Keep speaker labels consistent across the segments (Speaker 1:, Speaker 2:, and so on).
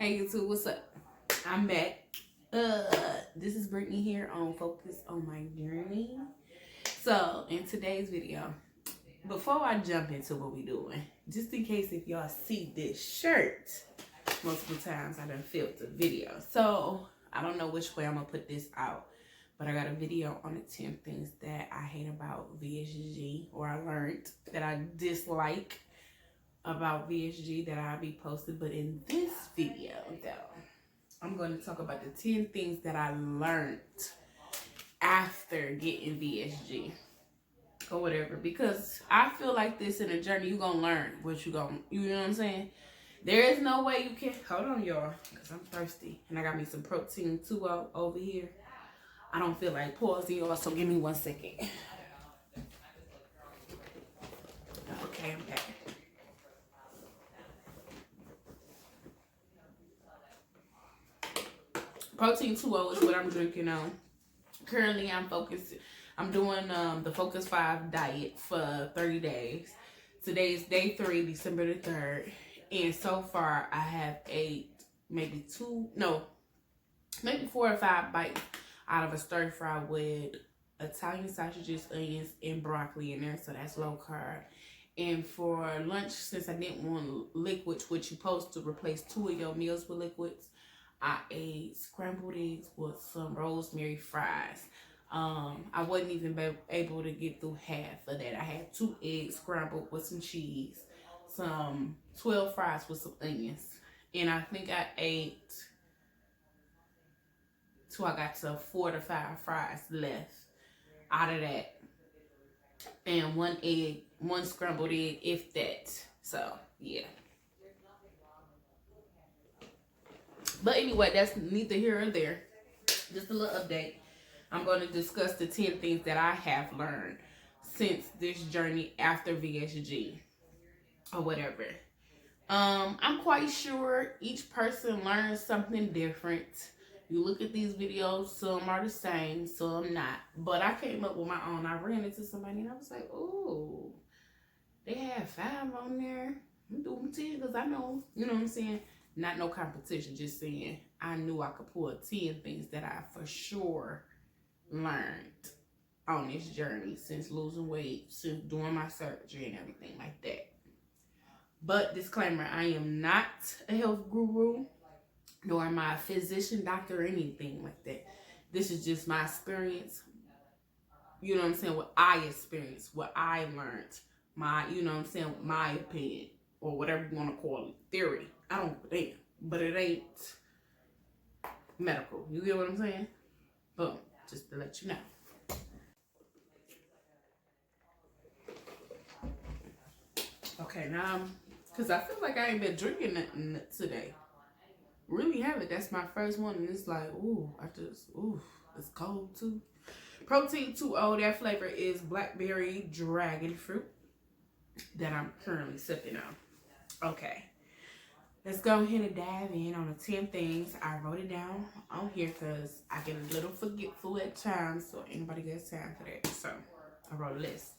Speaker 1: Hey YouTube, what's up? I'm back. This is Brittany here on Focus on My Journey. So, in today's video, before I jump into what we doing, just in case if y'all see this shirt, multiple times I done filmed the video. So, I don't know which way I'm gonna put this out, but I got a video on the 10 things that I hate about VSG, or I learned that I dislike about VSG that I'll be posting. But in this video though, I'm going to talk about the 10 things that I learned after getting VSG or whatever, because I feel like this in a journey, you're gonna learn what you know what I'm saying? There is no way you can, hold on y'all, because I'm thirsty and I got me some protein 2 over here. I don't feel like pausing y'all, so give me 1 second. Okay, I'm back. Protein 2 is what I'm drinking on. Currently, I'm doing the Focus 5 diet for 30 days. Today is day 3, December the 3rd. And so far, I have ate maybe 4 or 5 bites out of a stir fry with Italian sausages, onions, and broccoli in there. So that's low carb. And for lunch, since I didn't want liquids, which you're supposed to replace 2 of your meals with liquids, I ate scrambled eggs with some rosemary fries. I wasn't even able to get through half of that. I had 2 eggs scrambled with some cheese, some 12 fries with some onions, and I think I ate till I got to 4 to 5 fries left out of that, and 1 scrambled egg, if that. So yeah. But anyway, that's neither here or there. Just a little update. I'm going to discuss the 10 things that I have learned since this journey after VSG or whatever. I'm quite sure each person learns something different. You look at these videos, some are the same, some not. But I came up with my own. I ran into somebody and I was like, oh, they had 5 on there. I'm doing 10 because I know, you know what I'm saying? Not no competition, just saying I knew I could pull 10 things that I for sure learned on this journey since losing weight, since doing my surgery and everything like that. But disclaimer, I am not a health guru, nor am I a physician, doctor, or anything like that. This is just my experience. You know what I'm saying? What I experienced, what I learned, my, you know what I'm saying, my opinion, or whatever you want to call it, theory. I don't give a damn, but it ain't medical. You get what I'm saying? Boom, just to let you know. Okay, now, because I feel like I ain't been drinking nothing today. Really haven't. That's my first one, and it's like, ooh, it's cold too. Protein 2O, that flavor is blackberry dragon fruit that I'm currently sipping on. Okay. Let's go ahead and dive in on the 10 things. I wrote it down on here because I get a little forgetful at times, so anybody gets time for that. So I wrote a list.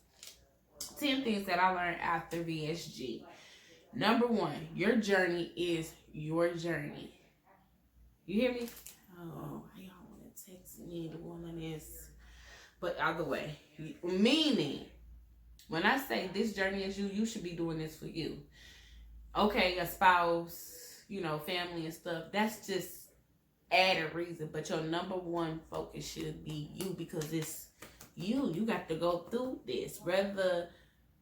Speaker 1: 10 things that I learned after VSG. Number 1, your journey is your journey. You hear me? Oh, I don't want to text me the woman is. But either way, meaning, when I say this journey is you, you should be doing this for you. Okay, a spouse, you know, family and stuff, that's just added reason. But your number 1 focus should be you, because it's you. You got to go through this. Whether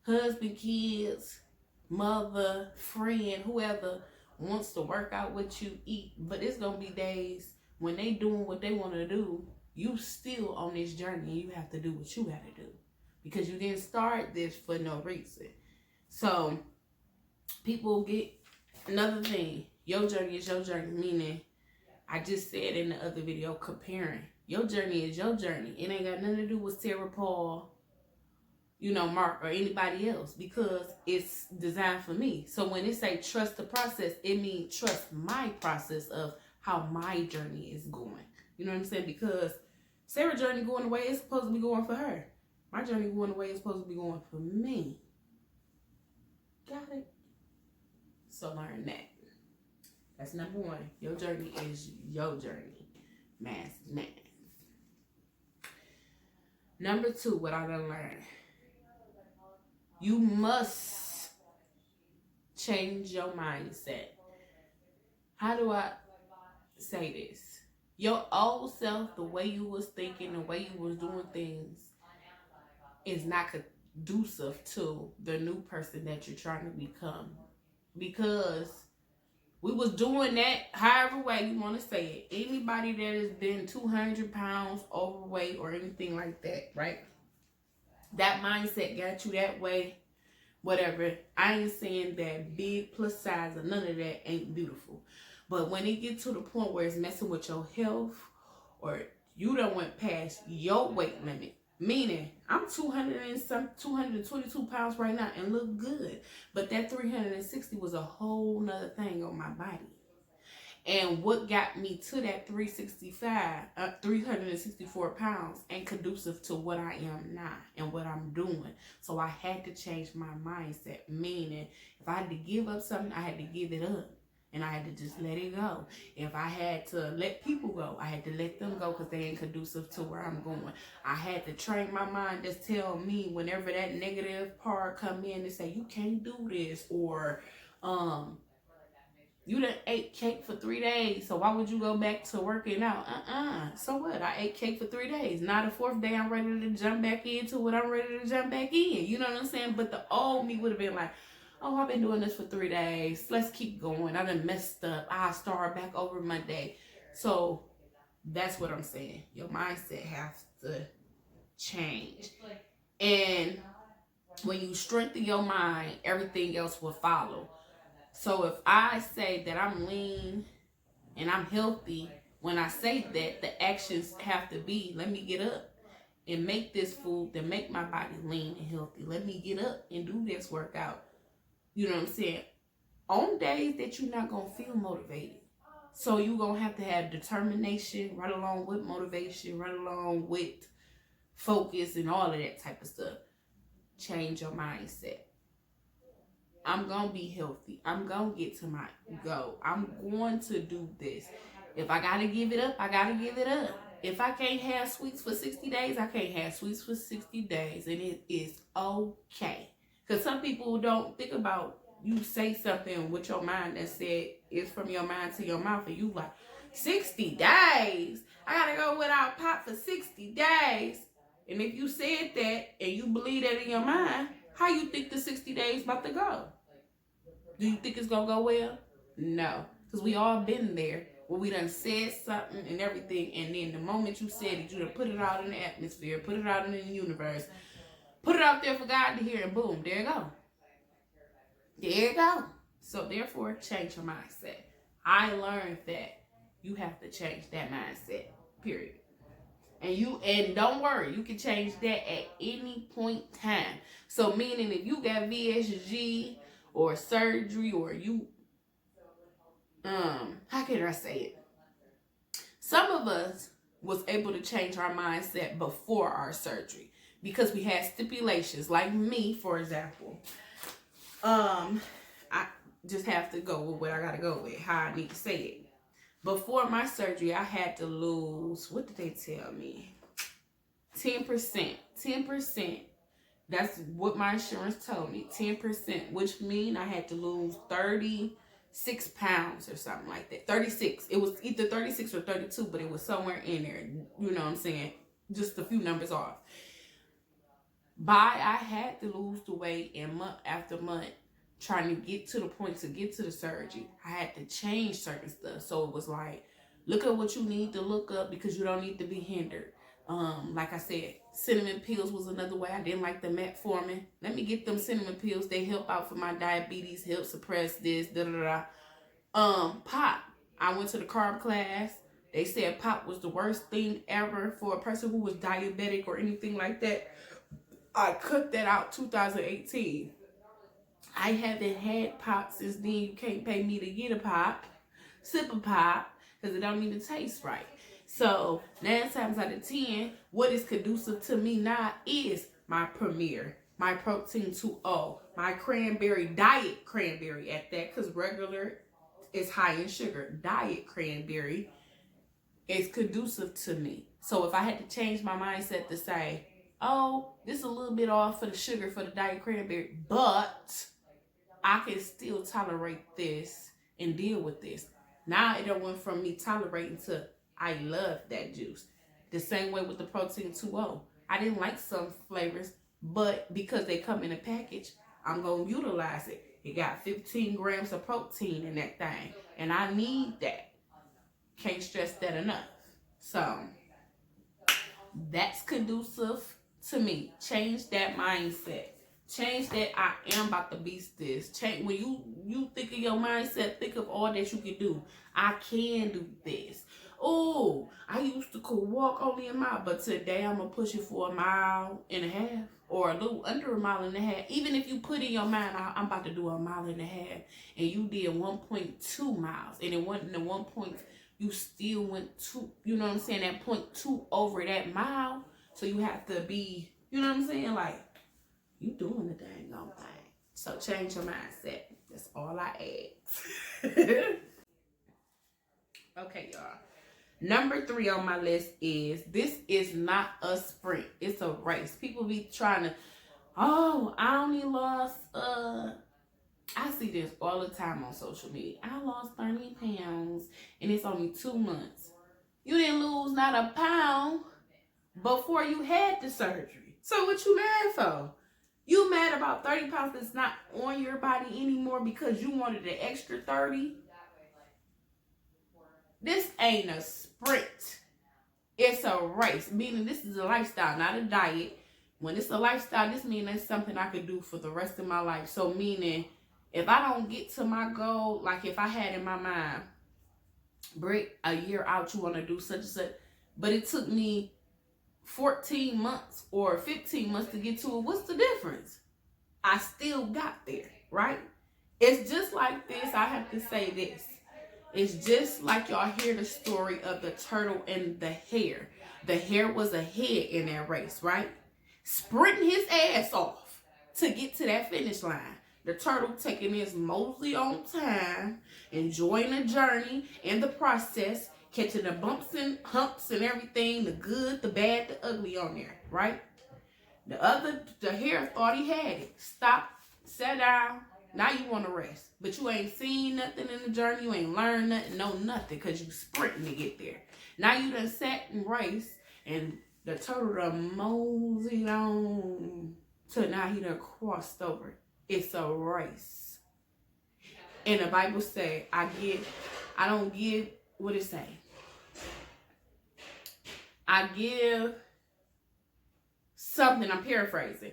Speaker 1: husband, kids, mother, friend, whoever wants to work out what you eat. But it's going to be days when they doing what they want to do. You still on this journey and you have to do what you got to do. Because you didn't start this for no reason. So people get another thing. Your journey is your journey, meaning I just said in the other video, comparing. Your journey is your journey. It ain't got nothing to do with Sarah Paul, you know, Mark, or anybody else, because it's designed for me. So when it say trust the process, it means trust my process of how my journey is going. You know what I'm saying? Because Sarah's journey going the way it's supposed to be going for her. My journey going the way it's supposed to be going for me. Got it? So learn that. That's number one. Your journey is your journey. Mass. Number two, what I done learned. You must change your mindset. How do I say this? Your old self, the way you was thinking, the way you was doing things, is not conducive to the new person that you're trying to become. Because we was doing that however way you want to say it. Anybody that has been 200 pounds overweight or anything like that, right? That mindset got you that way. Whatever. I ain't saying that big plus size or none of that ain't beautiful. But when it gets to the point where it's messing with your health, or you done went past your weight limit, meaning I'm 222 pounds right now and look good, but that 360 was a whole nother thing on my body. And what got me to that 364 pounds ain't conducive to what I am now and what I'm doing. So I had to change my mindset, meaning if I had to give up something, I had to give it up. And I had to just let it go. If I had to let people go, I had to let them go because they ain't conducive to where I'm going. I had to train my mind to tell me whenever that negative part come in and say, you can't do this, or you done ate cake for 3 days, so why would you go back to working out? So what? I ate cake for 3 days. Now the fourth day, I'm ready to jump back into what I'm ready to jump back in. You know what I'm saying? But the old me would have been like, oh, I've been doing this for 3 days. Let's keep going. I done messed up. I'll start back over Monday. So that's what I'm saying. Your mindset has to change. And when you strengthen your mind, everything else will follow. So if I say that I'm lean and I'm healthy, when I say that, the actions have to be, let me get up and make this food that make my body lean and healthy. Let me get up and do this workout. You know what I'm saying? On days that you're not going to feel motivated. So you're going to have determination right along with motivation, right along with focus and all of that type of stuff. Change your mindset. I'm going to be healthy. I'm going to get to my goal. I'm going to do this. If I got to give it up, I got to give it up. If I can't have sweets for 60 days, I can't have sweets for 60 days. And it is okay. Because some people don't think about, you say something with your mind that said it's from your mind to your mouth, and you like, 60 days? I got to go without pop for 60 days. And if you said that and you believe that in your mind, how you think the 60 days about to go? Do you think it's going to go well? No. Because we all been there where we done said something and everything, and then the moment you said it, you done put it out in the atmosphere, put it out in the universe, put it out there for God to hear, and boom, there you go. There you go. So therefore, change your mindset. I learned that you have to change that mindset, period. And don't worry, you can change that at any point in time. So meaning if you got VSG or surgery, or you, how can I say it? Some of us was able to change our mindset before our surgery because we had stipulations. Like me, for example, I just have to go with what I gotta go with, how I need to say it. Before my surgery, I had to lose, what did they tell me? 10%. 10%. That's what my insurance told me. 10%, which means I had to lose 36 pounds or something like that. 36. It was either 36 or 32, but it was somewhere in there. You know what I'm saying? Just a few numbers off. I had to lose the weight, and month after month, trying to get to the point to get to the surgery, I had to change certain stuff. So it was like, look at what you need to look up because you don't need to be hindered. Like I said, cinnamon pills was another way. I didn't like the metformin. Let me get them cinnamon pills. They help out for my diabetes, help suppress this, pop. I went to the carb class. They said pop was the worst thing ever for a person who was diabetic or anything like that. I cut that out 2018. I haven't had pop since then. You can't pay me to get a pop, sip a pop, because it don't even taste right. So 9 times out of 10, what is conducive to me now is my Premier, my Protein 2O, my cranberry, diet cranberry at that, because regular is high in sugar. Diet cranberry is conducive to me. So if I had to change my mindset to say, oh, this is a little bit off for the sugar for the diet cranberry, but I can still tolerate this and deal with this. Now it went from me tolerating to I love that juice. The same way with the protein 2.0. I didn't like some flavors, but because they come in a package, I'm going to utilize it. It got 15 grams of protein in that thing, and I need that. Can't stress that enough. So that's conducive to me. Change that mindset. Change that I am about to beast this. Change when you think of your mindset, think of all that you can do. I can do this. Oh, I used to could walk only a mile, but today I'm gonna push it for 1.5 miles or a little under 1.5 miles. Even if you put in your mind, I'm about to do 1.5 miles, and you did 1.2 miles, and it wasn't the 1 point. You still went 2. You know what I'm saying? That 0.2 over that mile. So you have to be. You know what I'm saying? Like you doing the dang on thing. So change your mindset. That's all I ask. Okay, y'all. Number 3 on my list is this is not a sprint. It's a race. People be trying to, oh, I only lost, I see this all the time on social media. I lost 30 pounds and it's only 2 months. You didn't lose not a pound before you had the surgery. So what you mad for? You mad about 30 pounds that's not on your body anymore because you wanted an extra 30? This ain't a sprint. It's a race, meaning this is a lifestyle, not a diet. When it's a lifestyle, this means that's something I could do for the rest of my life. So meaning, if I don't get to my goal, like if I had in my mind, Britt, a year out you want to do such and such, but it took me 14 months or 15 months to get to it, what's the difference? I still got there, right? It's just like this. I have to say this. It's just like y'all hear the story of the turtle and the hare. The hare was ahead in that race, right? Sprinting his ass off to get to that finish line. The turtle taking his mostly on time, enjoying the journey and the process, catching the bumps and humps and everything, the good, the bad, the ugly on there, right? The hare thought he had it. Stopped, sat down. Now you want to rest. But you ain't seen nothing in the journey. You ain't learned nothing, know nothing, because you sprinting to get there. Now you done sat and raced, and the turtle done moseyed on till now he done crossed over. It's a race. And the Bible say, what it say? I give something, I'm paraphrasing.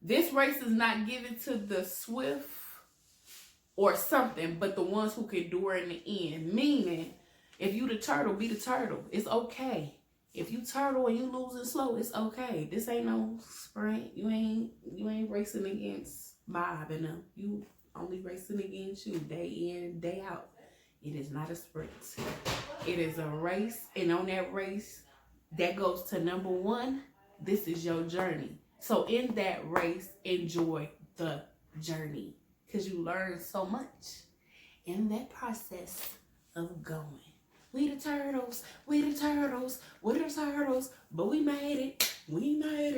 Speaker 1: This race is not given to the swift or something, but the ones who can endure in the end. Meaning, if you the turtle, be the turtle. It's okay. If you turtle and you losing slow, it's okay. This ain't no sprint. You ain't racing against Bob and them. You only racing against you day in, day out. It is not a sprint. It is a race, and on that race, that goes to number 1. This is your journey. So in that race, enjoy the journey, because you learn so much in that process of going. We the turtles, we're the turtles, but we made it, we made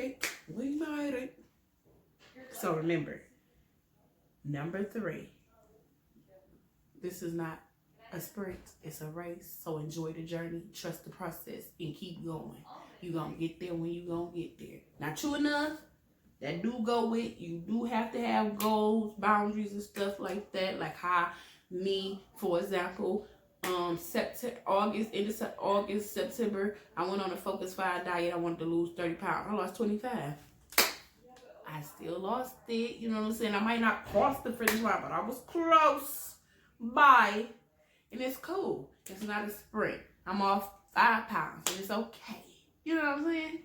Speaker 1: it. So remember, number 3, this is not a sprint, it's a race. So enjoy the journey, trust the process, and keep going. You're going to get there when you're going to get there. Not true enough, that do go with, you do have to have goals, boundaries, and stuff like that. Like how me, for example, August, September, I went on a Focus 5 diet. I wanted to lose 30 pounds. I lost 25. I still lost it. You know what I'm saying? I might not cross the finish line, but I was close by. And it's cool. It's not a sprint. I'm off 5 pounds, and it's okay. You know what I'm saying?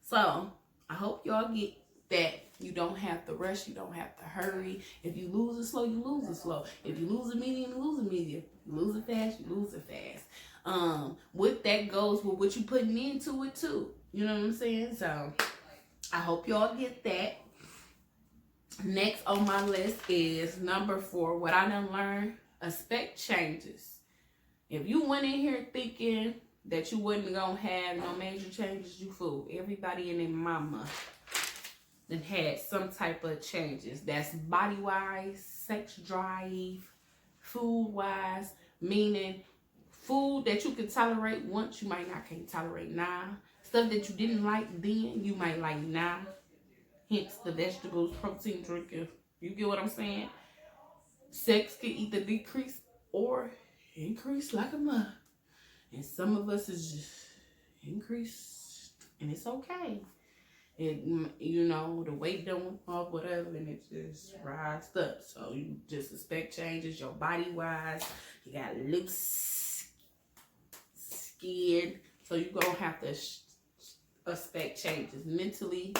Speaker 1: So, I hope y'all get that. You don't have to rush. You don't have to hurry. If you lose it slow, you lose it slow. If you lose it medium, you lose it medium. You lose it fast, you lose it fast. With that goes with what you putting into it too. You know what I'm saying? So, I hope y'all get that. Next on my list is number 4. What I done learned Expect changes. If you went in here thinking that you wasn't gonna have no major changes, you fool. Everybody and their mama then had some type of changes. That's body wise, sex drive, food wise, meaning food that you can tolerate once, you might not can't tolerate now. Stuff that you didn't like then, you might like now. Hence the vegetables, protein drinking. You get what I'm saying? Sex can either decrease or increase like a mug. And some of us is just increased, and it's okay. It, you know, the weight don't off, whatever, and it just rised up. So you just expect changes, your body wise. You got loose skin, so you gonna have to expect changes mentally,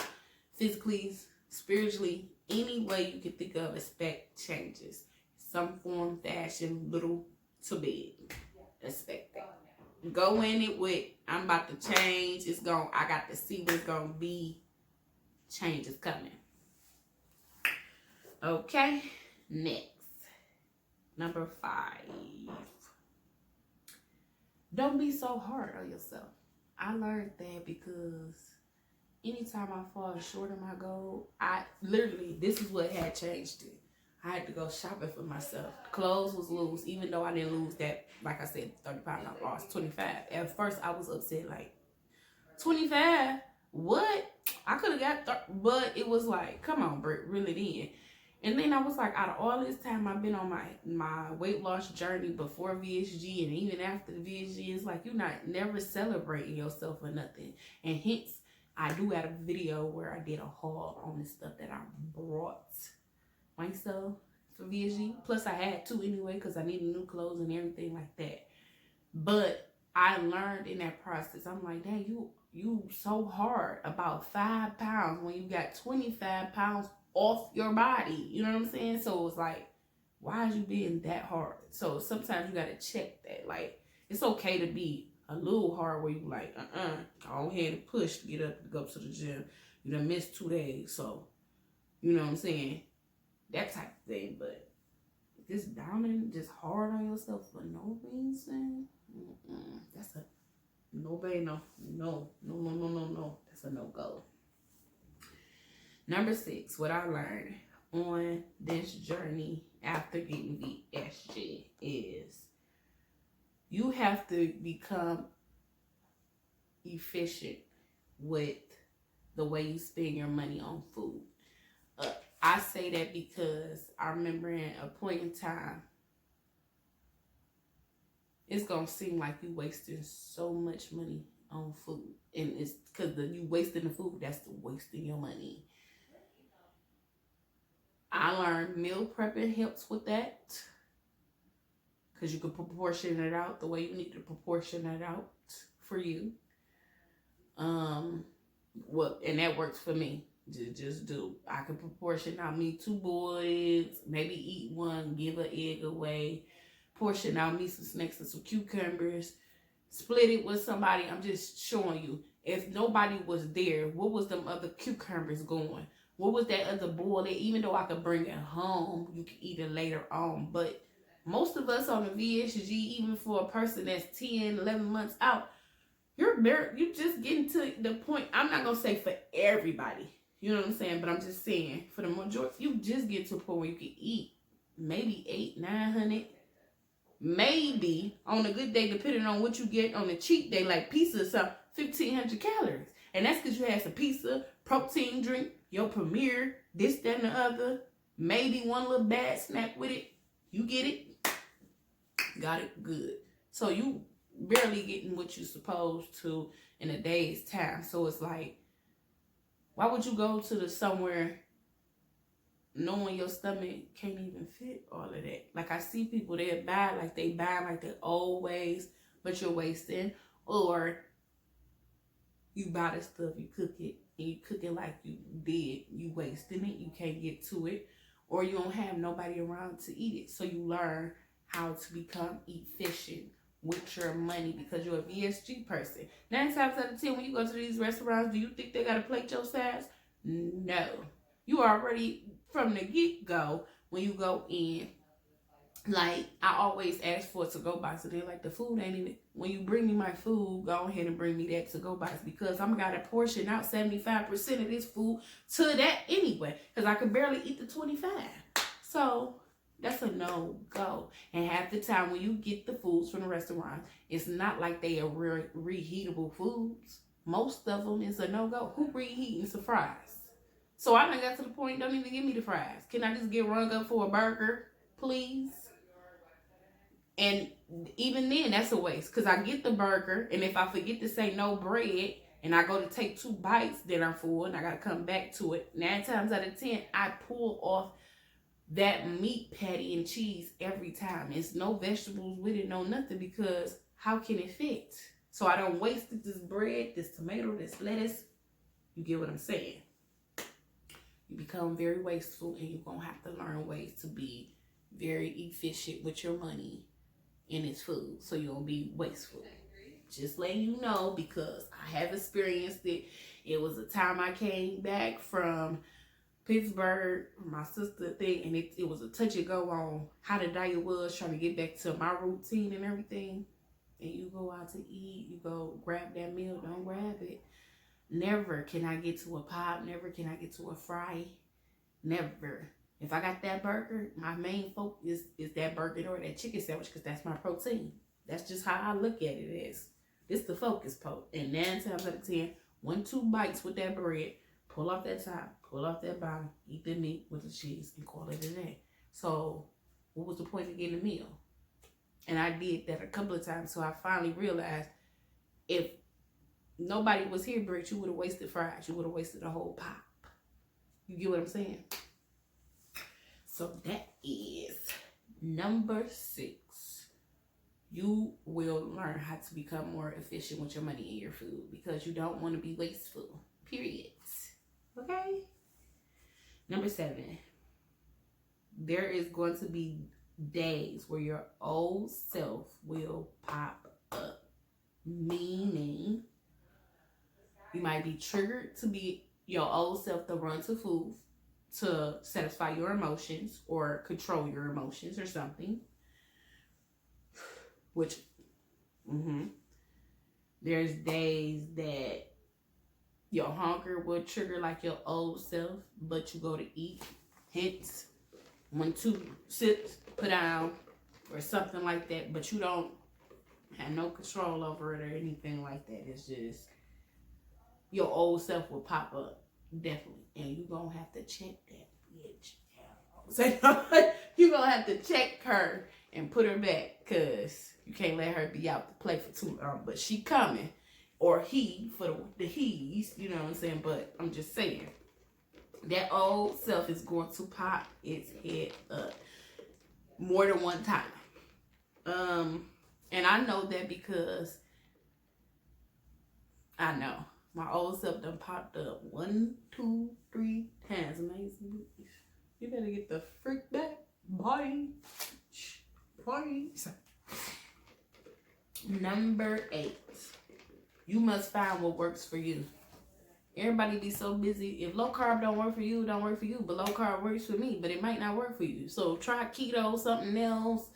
Speaker 1: physically, spiritually, any way you can think of. Expect changes, some form, fashion, little to big. Expect that. Go in it with, I'm about to change. It's going. I got to see what's gonna be. Change is coming. Okay, next. Number 5. Don't be so hard on yourself. I learned that because anytime I fall short of my goal, this is what had changed it. I had to go shopping for myself. Clothes was loose, even though I didn't lose that, like I said, 30 pounds. I lost 25. At first, I was upset, like, 25? What? I could have got but it was like, come on, Britt, really did. And then I was like, out of all this time I've been on my weight loss journey before VSG and even after the VSG, it's like you're never celebrating yourself or nothing. And hence, I do have a video where I did a haul on the stuff that I brought myself for VSG. Plus, I had to anyway because I needed new clothes and everything like that. But I learned in that process, I'm like, dang, you so hard about 5 pounds when you got 25 pounds off your body. You know what I'm saying? So it's like, why is you being that hard? So sometimes you got to check that. Like, it's okay to be a little hard where you like, go ahead and push to get up to go to the gym. You done missed 2 days. So, you know what I'm saying? That type of thing. But just dominant, just hard on yourself for no reason, that's a no. That's a no-go. Number 6, what I learned on this journey after getting VSG is you have to become efficient with the way you spend your money on food. I say that because I remember in a point in time, it's going to seem like you wasting so much money on food. And it's because you wasting the food, that's wasting your money. I learned meal prepping helps with that. Because you can proportion it out the way you need to proportion it out for you. And that works for me. Just do. I can proportion out me 2 boys, maybe eat 1, give an egg away. Portion out me some snacks and some cucumbers, split it with somebody. I'm just showing you. If nobody was there, what was them other cucumbers going? What was that other boil? Even though I could bring it home, you can eat it later on. But most of us on the VSG, even for a person that's 10, 11 months out, you just getting to the point. I'm not going to say for everybody. You know what I'm saying? But I'm just saying, for the majority, you just get to a point where you can eat maybe 800, 900. Maybe on a good day, depending on what you get on a cheat day, like pizza, so 1,500 calories. And that's because you had some pizza, protein drink, your Premier, this, that, and the other. Maybe 1 little bad snack with it. You get it. Got it good. So you barely getting what you're supposed to in a day's time. So it's like, why would you go to somewhere knowing your stomach can't even fit all of that? Like, I see people, they buy like the old ways, but you're wasting. Or you buy the stuff, you cook it, and you cook it like you did, you wasting it, you can't get to it. Or you don't have nobody around to eat it. So you learn how to become efficient with your money because you're a VSG person. 9 times out of 10, when you go to these restaurants, do you think they got to plate your size? No. You already, from the get-go, when you go in, Like, I always ask for to-go box, and they're like, the food ain't even, when you bring me my food, go ahead and bring me that to-go box, because I'm got to portion out 75% of this food to that anyway, because I could barely eat the 25. So that's a no-go. And half the time when you get the foods from the restaurant, it's not like they are reheatable foods. Most of them is a no-go. Who reheating some fries? So I done got to the point, don't even give me the fries. Can I just get rung up for a burger, please? And even then, that's a waste, because I get the burger, and if I forget to say no bread, and I go to take 2 bites, then I'm full, and I got to come back to it. 9 times out of 10, I pull off that meat patty and cheese every time. It's no vegetables with it, no nothing, because how can it fit? So I don't waste this bread, this tomato, this lettuce. You get what I'm saying? You become very wasteful, and you're going to have to learn ways to be very efficient with your money in its food, so you won't be wasteful. Just letting you know, because I have experienced it. It was a time I came back from Pittsburgh, my sister thing, and it was a touch and go on how the diet was, trying to get back to my routine and everything. And you go out to eat, you go grab that meal, don't grab it. Never can I get to a pop, never can I get to a fry, never. If I got that burger, my main focus is that burger or that chicken sandwich, because that's my protein. That's just how I look at it as. It's the focus point. And 9 times out of 10, 1-2 bites with that bread, pull off that top, pull off that bottom, eat the meat with the cheese, and call it a day. So what was the point of getting a meal? And I did that a couple of times, so I finally realized if nobody was here, Britt, you would have wasted fries. You would have wasted a whole pop. You get what I'm saying? So that is number 6. You will learn how to become more efficient with your money and your food, because you don't want to be wasteful. Period. Okay? Number 7. There is going to be days where your old self will pop up. Meaning, you might be triggered to be your old self to run to food to satisfy your emotions or control your emotions or something. Which, there's days that your hunger will trigger like your old self, but you go to eat. Hence, 1-2 sips, put down, or something like that. But you don't have no control over it or anything like that. It's just your old self will pop up. Definitely. And you're going to have to check that bitch out. You're going to have to check her and put her back, because you can't let her be out to play for too long. But she coming. Or he, for the he's, you know what I'm saying? But I'm just saying, that old self is going to pop its head up more than one time. And I know that because I know my old self done popped up 1, 2, 3 times. Amazing. You better get the freak back, boy. Number 8. You must find what works for you. Everybody be so busy. If low carb don't work for you, it don't work for you. But low carb works for me, but it might not work for you. So try keto, something else,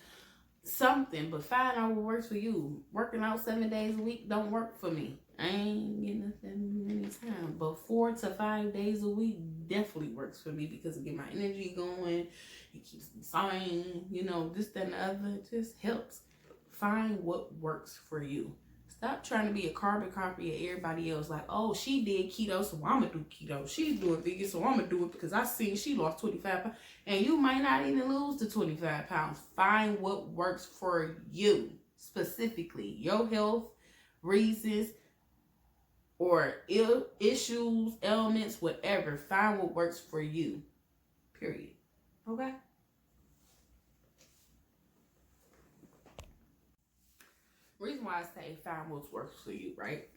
Speaker 1: something. But find out what works for you. Working out 7 days a week don't work for me. I ain't getting nothing many times. But 4 to 5 days a week definitely works for me, because it get my energy going. It keeps me sane. You know, this, that, and the other. It just helps. Find what works for you. Stop trying to be a carbon copy of everybody else. Like, oh, she did keto, so I'm going to do keto. She's doing vegan, so I'm going to do it because I seen she lost 25 pounds. And you might not even lose the 25 pounds. Find what works for you. Specifically, your health, reasons, or issues, ailments, whatever. Find what works for you. Period. Okay? Reason why I say find what works for you, right?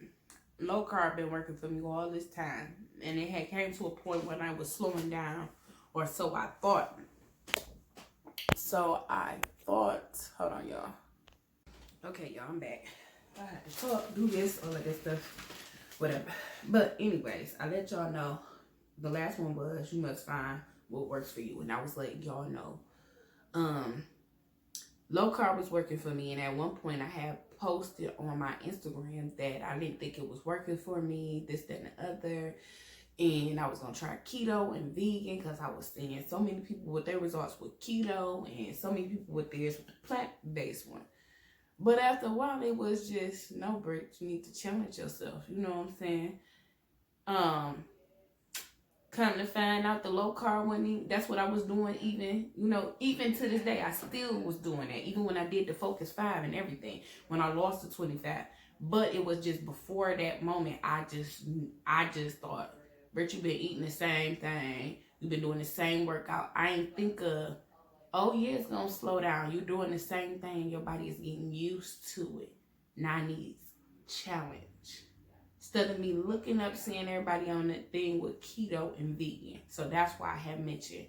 Speaker 1: Low carb been working for me all this time, and it had came to a point when I was slowing down, or so I thought. Hold on, y'all. Okay, y'all, I'm back. I had to talk, do this, all of that stuff, whatever. But anyways, I let y'all know. The last one was you must find what works for you, and I was letting y'all know. Low carb was working for me, and at one point I had posted on my Instagram that I didn't think it was working for me, this, that, and the other, and I was gonna try keto and vegan because I was seeing so many people with their results with keto and so many people with theirs with the plant-based one. But after a while, it was just no break. You need to challenge yourself. You know what I'm saying? Come to find out the low carb one, that's what I was doing even to this day. I still was doing that, even when I did the Focus 5 and everything, when I lost the 25. But it was just before that moment, I just thought, Britt, you've been eating the same thing. You've been doing the same workout. I ain't think of, oh yeah, it's going to slow down. You're doing the same thing. Your body is getting used to it. Now I need challenge. Instead of me looking up, seeing everybody on that thing with keto and vegan. So that's why I have mentioned,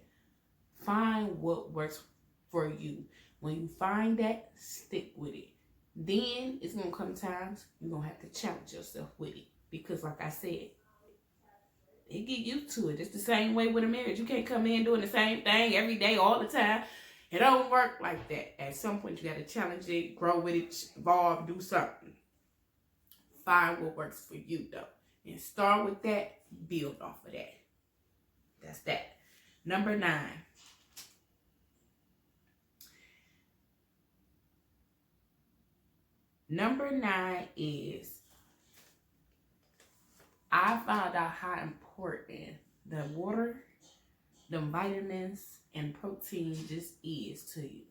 Speaker 1: find what works for you. When you find that, stick with it. Then it's going to come times you're going to have to challenge yourself with it. Because like I said, they get used to it. It's the same way with a marriage. You can't come in doing the same thing every day, all the time. It don't work like that. At some point, you got to challenge it, grow with it, evolve, do something. Find what works for you, though. And start with that, build off of that. That's that. Number 9. Number 9 is, I found out how important the water, the vitamins, and protein just is to you.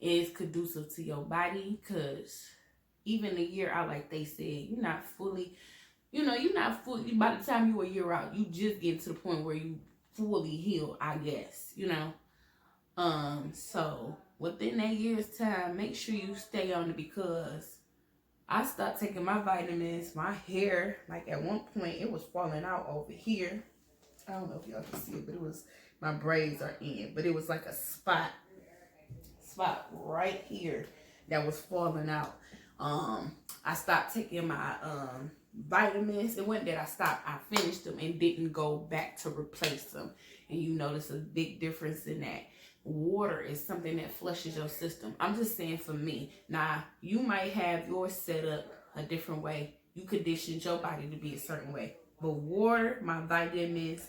Speaker 1: It's conducive to your body, because even a year out, like they said, you're not fully, by the time you're a year out, you just get to the point where you fully heal, I guess, So within that year's time, make sure you stay on it, because I stopped taking my vitamins. My hair, like at one point, it was falling out over here. I don't know if y'all can see it, but it was, my braids are in, but it was like a spot right here that was falling out. I stopped taking my vitamins. It wasn't that I stopped. I finished them and didn't go back to replace them. And you notice a big difference in that. Water is something that flushes your system. I'm just saying for me. Now, you might have yours set up a different way. You conditioned your body to be a certain way. But water, my vitamins,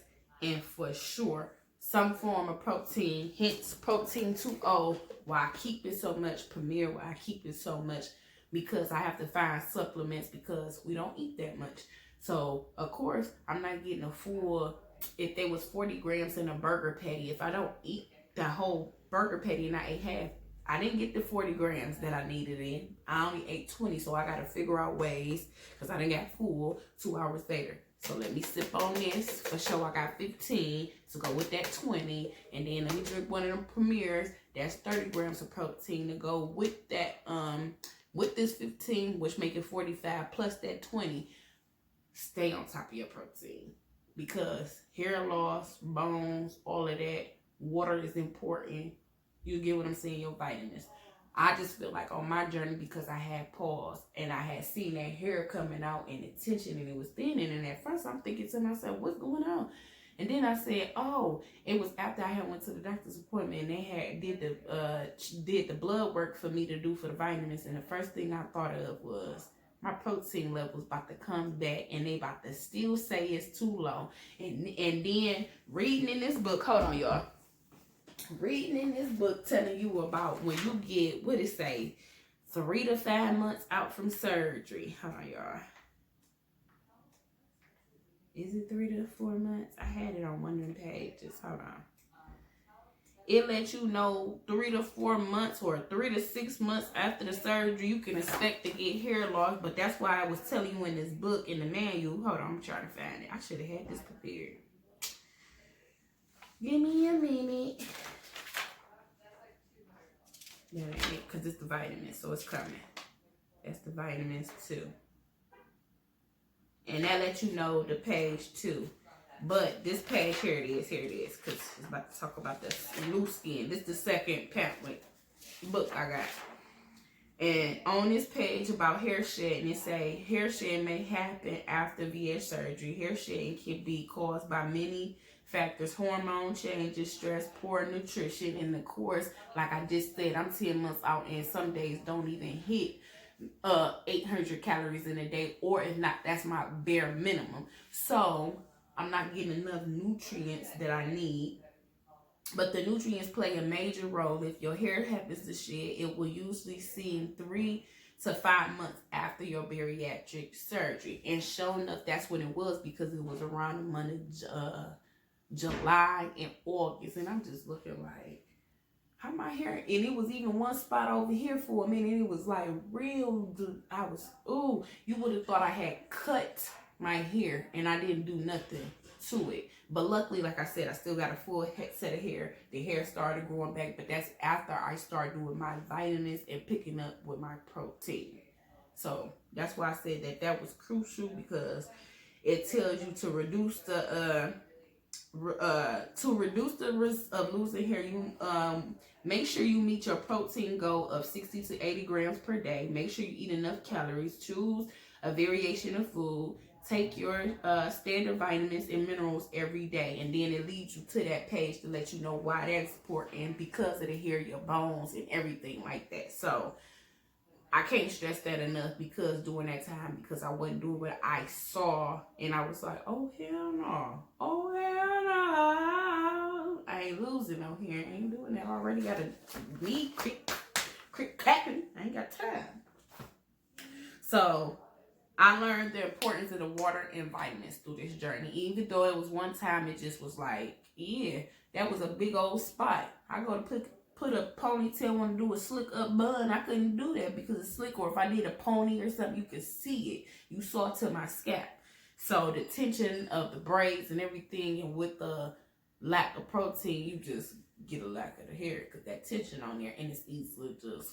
Speaker 1: and for sure, some form of protein, hence protein 2O, why I keep it so much, Premier, why I keep it so much, because I have to find supplements, because we don't eat that much. So, of course, I'm not getting a full, if there was 40 grams in a burger patty, if I don't eat the whole burger patty and I ate half, I didn't get the 40 grams that I needed in. I only ate 20, so I got to figure out ways, because I didn't get full 2 hours later. So let me sip on this. For sure, I got 15 to go with that 20. And then let me drink one of them Premiers. That's 30 grams of protein to go with that, with this 15, which make it 45, plus that 20. Stay on top of your protein, because hair loss, bones, all of that, water is important. You get what I'm saying? Your vitamins. I just feel like on my journey, because I had paused and I had seen that hair coming out and the tension, and it was thinning. And at first I'm thinking to myself, what's going on? And then I said, oh, it was after I had went to the doctor's appointment and they had did the blood work for me to do for the vitamins. And the first thing I thought of was my protein levels about to come back, and they about to still say it's too low. And then reading in this book, hold on, y'all. Reading in this book telling you about when you get, what it say, 3 to 5 months out from surgery. Hold on, y'all. Is it 3 to 4 months? I had it on one of them pages. Hold on. It lets you know 3 to 4 months or 3 to 6 months after the surgery, you can expect to get hair loss. But that's why I was telling you in this book, in the manual. Hold on, I'm trying to find it. I should have had this prepared. Give me a minute. That ain't it, because it's the vitamins, so it's coming. That's the vitamins too. And that lets you know the page too. But this page, here it is, because it's about to talk about the loose skin. This is the second pamphlet book I got. And on this page about hair shedding, it say hair shedding may happen after VA surgery. Hair shedding can be caused by many factors, hormone changes, stress, poor nutrition, and of course, like I just said, I'm 10 months out and some days don't even hit 800 calories in a day, or if not, that's my bare minimum. So I'm not getting enough nutrients that I need. But the nutrients play a major role. If your hair happens to shed, it will usually seem 3 to 5 months after your bariatric surgery. And sure enough, that's when it was, because it was around the month of July and August. And I'm just looking like, how my hair, and it was even one spot over here for a minute. It was like real, ooh, you would have thought I had cut my hair and I didn't do nothing to it. But luckily, like I said, I still got a full set of hair. The hair started growing back, but that's after I started doing my vitamins and picking up with my protein. So that's why I said that was crucial, because it tells you to reduce the risk of losing hair. You make sure you meet your protein goal of 60 to 80 grams per day. Make sure you eat enough calories. Choose a variation of food. Take your standard vitamins and minerals every day, and then it leads you to that page to let you know why that's important, because of the hair, your bones, and everything like that. So I can't stress that enough, because during that time, because I wasn't doing what I saw, and I was like, oh hell no, oh hell no, I ain't losing no hair, I ain't doing that. I already got a knee crick clapping, I ain't got time. So I learned the importance of the water and vitamins through this journey. Even though it was one time, it just was like, yeah, that was a big old spot. I go to put a ponytail, want to do a slick up bun. I couldn't do that because it's slick. Or if I did a pony or something, you could see it. You saw it to my scalp. So the tension of the braids and everything, and with the lack of protein, you just get a lack of the hair, because that tension on there, and it's easy to just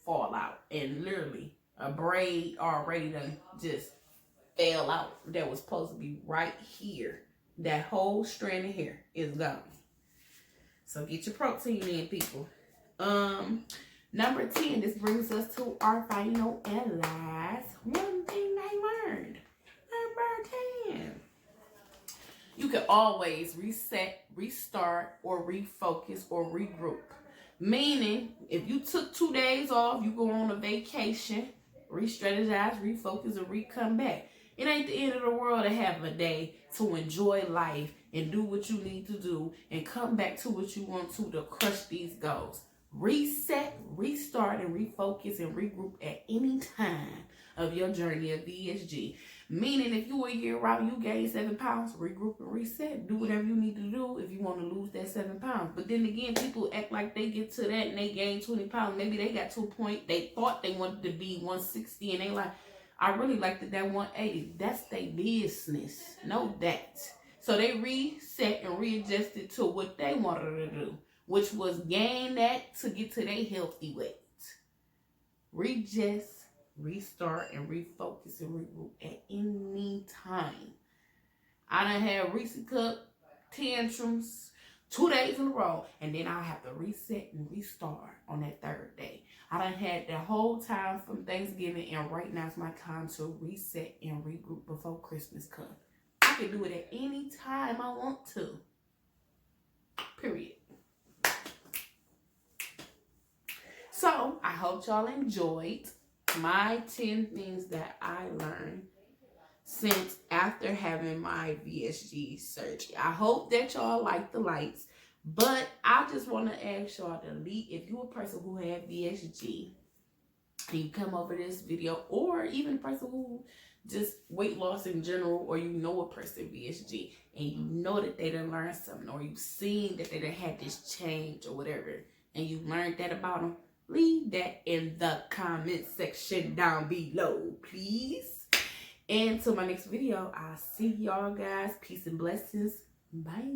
Speaker 1: fall out. And literally, a braid already done just fell out that was supposed to be right here. That whole strand of hair is gone. So get your protein in, people. Number 10, this brings us to our final and last one thing I learned. Number 10. You can always reset, restart, or refocus, or regroup. Meaning, if you took 2 days off, you go on a vacation, re-strategize, refocus, and re-come back. It ain't the end of the world to have a day to enjoy life and do what you need to do and come back to what you want to crush these goals. Reset, restart, and refocus and regroup at any time of your journey of VSG. Meaning, if you a year out, you gain 7 pounds, regroup and reset. Do whatever you need to do if you want to lose that 7 pounds. But then again, people act like they get to that and they gain 20 pounds. Maybe they got to a point they thought they wanted to be 160 and they like, I really liked that 180. That's their business. Know that. So they reset and readjusted to what they wanted to do, which was gain that to get to their healthy weight. Readjust, restart, and refocus and regroup at any time. I done had Reese Cup tantrums 2 days in a row, and then I'll have to reset and restart on that 3rd day. I done had the whole time from Thanksgiving, and right now it's my time to reset and regroup before Christmas comes. I can do it at any time I want to. Period. So, I hope y'all enjoyed my 10 things that I learned since after having my VSG surgery. I hope that y'all like the lights, but I just want to ask y'all to leave. If you're a person who had VSG and you come over this video, or even a person who just weight loss in general, or you know a person VSG and you know that they done learned something, or you've seen that they done had this change or whatever, and you learned that about them, leave that in the comment section down below, please. And till my next video, I'll see y'all guys. Peace and blessings. Bye.